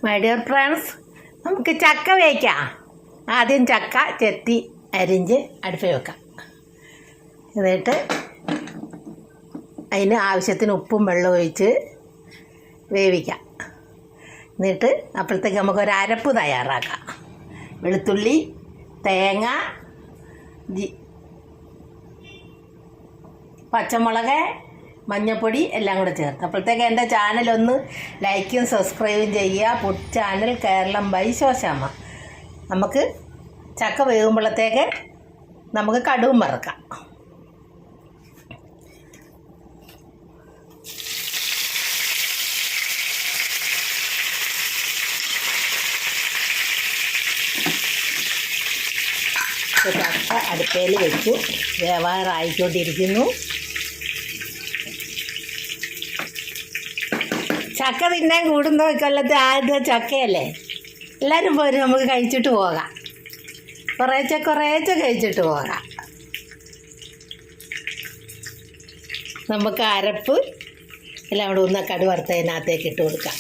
My dear friends, നമുക്ക് ചക്ക വേവിക്കാം. ആദ്യം ചക്ക ചെത്തി അരിഞ്ഞ് അടുപ്പിൽ വെക്കാം. എന്നിട്ട് അതിന് ആവശ്യത്തിന് ഉപ്പും വെള്ളവും ഒഴിച്ച് വേവിക്കാം. എന്നിട്ട് അപ്പോഴത്തേക്ക് നമുക്കൊരു അരപ്പ് തയ്യാറാക്കാം. വെളുത്തുള്ളി, തേങ്ങ, പച്ചമുളക്, മഞ്ഞൾപ്പൊടി എല്ലാം കൂടെ ചേർത്ത്. അപ്പോഴത്തേക്ക് എൻ്റെ ചാനലൊന്ന് ലൈക്കും സബ്സ്ക്രൈബും ചെയ്യുക. Food channel Keralam by Shoshamma. നമുക്ക് ചക്ക വേകുമ്പോഴത്തേക്ക് നമുക്ക് കടുകും വറുക്കാം. ചക്ക അടുപ്പയിൽ വെച്ചു വേവാറായിക്കൊണ്ടിരിക്കുന്നു. ചക്ക തിന്നാൻ കൂടുന്ന കൊല്ലത്തെ ആദ്യത്തെ ചക്കയല്ലേ. എല്ലാവരും പോരും, നമുക്ക് കഴിച്ചിട്ട് പോകാം. കുറേശ്ശെ കഴിച്ചിട്ട് പോകാം. നമുക്ക് അരപ്പ് എല്ലാം കൂടെ ഒന്ന് കടുക് വറുത്തതിനകത്തേക്ക് ഇട്ട് കൊടുക്കാം.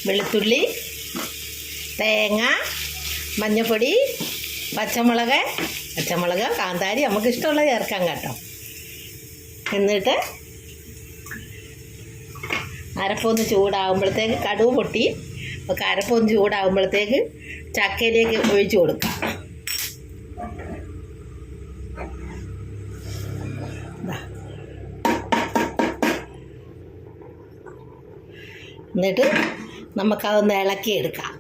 വെളുത്തുള്ളി, തേങ്ങ, മഞ്ഞൾപ്പൊടി, പച്ചമുളക്, കാന്താരി നമുക്ക് ഇഷ്ടമുള്ളത് ചേർക്കാം കേട്ടോ. എന്നിട്ട് അരപ്പൊന്ന് ചൂടാകുമ്പോഴത്തേക്ക് കടുക് പൊട്ടി നമുക്ക് അരപ്പൊന്ന് ചൂടാകുമ്പോഴത്തേക്ക് ചക്കയിലേക്ക് ഒഴിച്ചു കൊടുക്കാം. എന്നിട്ട് നമുക്കതൊന്ന് ഇളക്കിയെടുക്കാം.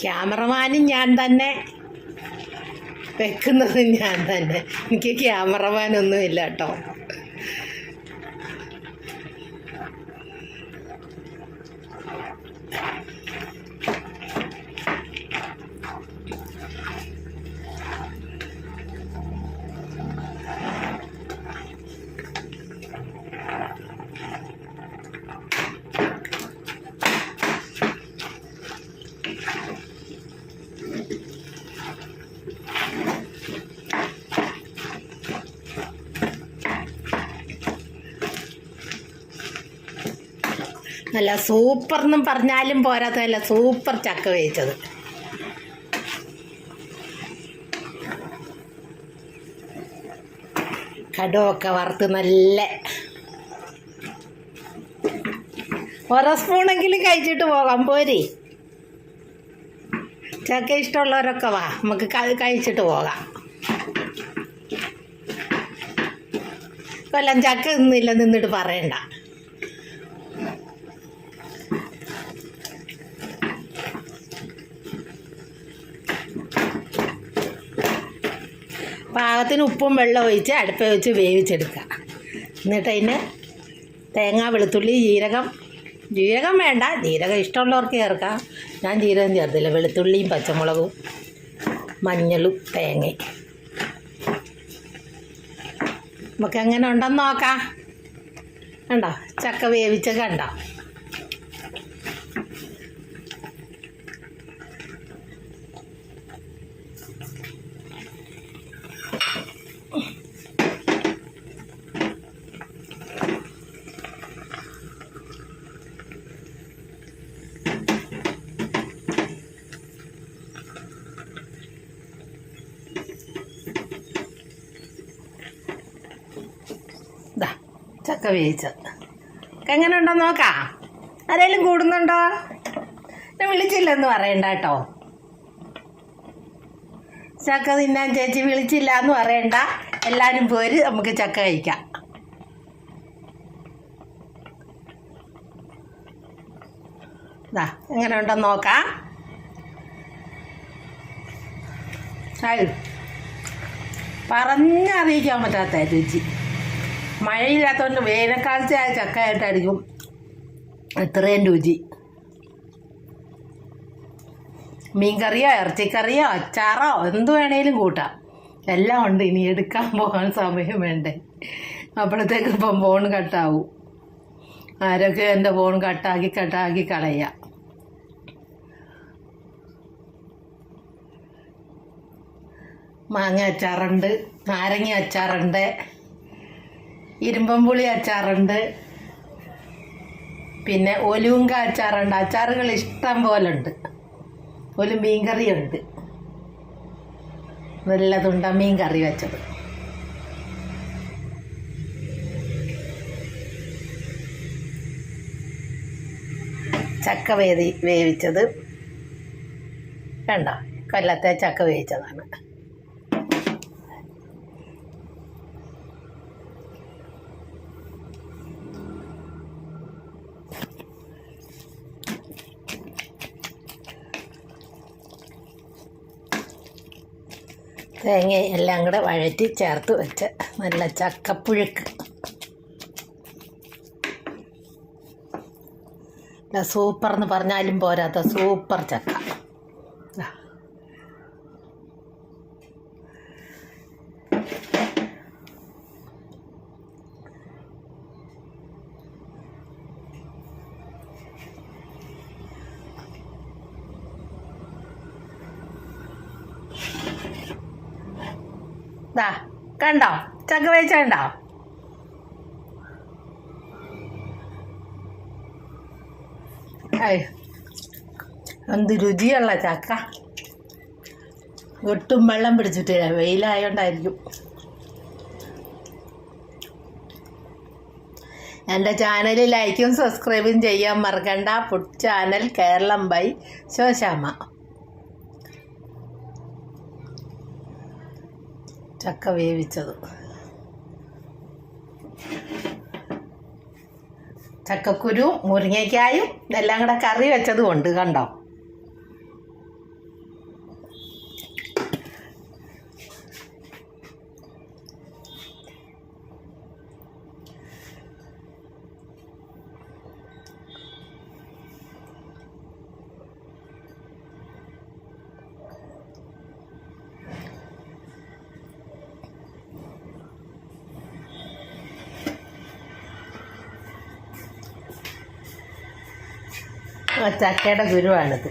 ക്യാമറമാനും ഞാൻ തന്നെ, വെക്കുന്നതും ഞാൻ തന്നെ. എനിക്ക് ക്യാമറമാനൊന്നും ഇല്ല കേട്ടോ. നല്ല സൂപ്പർ എന്നും പറഞ്ഞാലും പോരാത്തല്ല, സൂപ്പർ ചക്ക വേവിച്ചത്. കടുവൊക്കെ വറുത്ത് നല്ല ഓരോ സ്പൂണെങ്കിലും കഴിച്ചിട്ട് പോകാം. പോരെ, ചക്ക ഇഷ്ടമുള്ളവരൊക്കെ വാ, നമുക്ക് കഴിച്ചിട്ട് പോകാം. കൊല്ലം ചക്ക നിന്നിട്ട് പറയണ്ട. പാകത്തിന് ഉപ്പും വെള്ളം ഒഴിച്ച് അടുപ്പിൽ വെച്ച് വേവിച്ചെടുക്കുക. എന്നിട്ട് അതിന് തേങ്ങ, വെളുത്തുള്ളി, ജീരകം വേണ്ട, ജീരകം ഇഷ്ടമുള്ളവർക്ക് ചേർക്കാം. ഞാൻ ജീരകം ചേർത്തില്ല. വെളുത്തുള്ളിയും പച്ചമുളകും മഞ്ഞളും തേങ്ങയും നമുക്ക് എങ്ങനെ ഉണ്ടെന്ന് നോക്കാം. കണ്ടോ ചക്ക വേവിച്ച കണ്ടോ. ചക്ക വേവിച്ചത് എങ്ങനെ ഉണ്ടോന്ന് നോക്കാം. ആരെങ്കിലും കൂടുന്നുണ്ടോ? ഞാൻ വിളിച്ചില്ലെന്ന് പറയണ്ട കേട്ടോ. ചക്ക തിന്നാൻ ചേച്ചി വിളിച്ചില്ല എന്ന് പറയണ്ട. എല്ലാവരും പോര്, നമുക്ക് ചക്ക കഴിക്കാം. എങ്ങനെ ഉണ്ടെന്ന് നോക്കാം. പറഞ്ഞറിയിക്കാൻ പറ്റാത്ത രുചി. മഴയില്ലാത്തതുകൊണ്ട് വേനൽക്കാലത്തെ ആ ചക്കയായിട്ടായിരിക്കും ഇത്രയും രുചി. മീൻകറിയോ ഇറച്ചിക്കറിയോ അച്ചാറോ എന്ത് വേണേലും കൂട്ടാം. എല്ലാം ഉണ്ട്. ഇനി എടുക്കാൻ പോകാൻ സമയം വേണ്ടേ, അപ്പോഴത്തേക്ക് ഇപ്പം ഫോൺ കട്ടാവും. ആരൊക്കെ എൻ്റെ ഫോൺ കട്ടാക്കി കളയുക. മാങ്ങ അച്ചാറുണ്ട്, നാരങ്ങ അച്ചാറുണ്ട്, ഇരുമ്പമ്പുളി അച്ചാറുണ്ട്, പിന്നെ ഒലുങ്ക അച്ചാറുണ്ട്. അച്ചാറുകൾ ഇഷ്ടം പോലെ ഉണ്ട്. ഒരു മീൻ കറിയുണ്ട്, നല്ലതുണ്ട മീൻ കറി വെച്ചത്. ചക്ക വേവിച്ചത് വേണ്ട, കൊല്ലത്തെ ചക്ക വേവിച്ചതാണ്. തേങ്ങ എല്ലാം കൂടെ വഴറ്റി ചേർത്ത് വെച്ച് നല്ല ചക്കപ്പുഴുക്ക്. സൂപ്പർ എന്ന് പറഞ്ഞാലും പോരാത്ത സൂപ്പർ ചക്ക. കണ്ടോ ചക്ക വേവിച്ചുണ്ടോ? എന്ത് രുചിയുള്ള ചക്ക. ഒട്ടും വെള്ളം പിടിച്ചിട്ടില്ല, വെയിലായോണ്ടായിരിക്കും. എൻ്റെ ചാനൽ ലൈക്കും സബ്സ്ക്രൈബും ചെയ്യാൻ മറക്കണ്ട. Food channel Keralam by Shoshamma. ചക്ക വേവിച്ചത്, ചക്കക്കുരു മുരിങ്ങയ്ക്കായും ഇതെല്ലാം കൂടെ കറി വെച്ചതും ഉണ്ട്. കണ്ടോ? ചക്കയുടെ ഗുരുവാണിത്.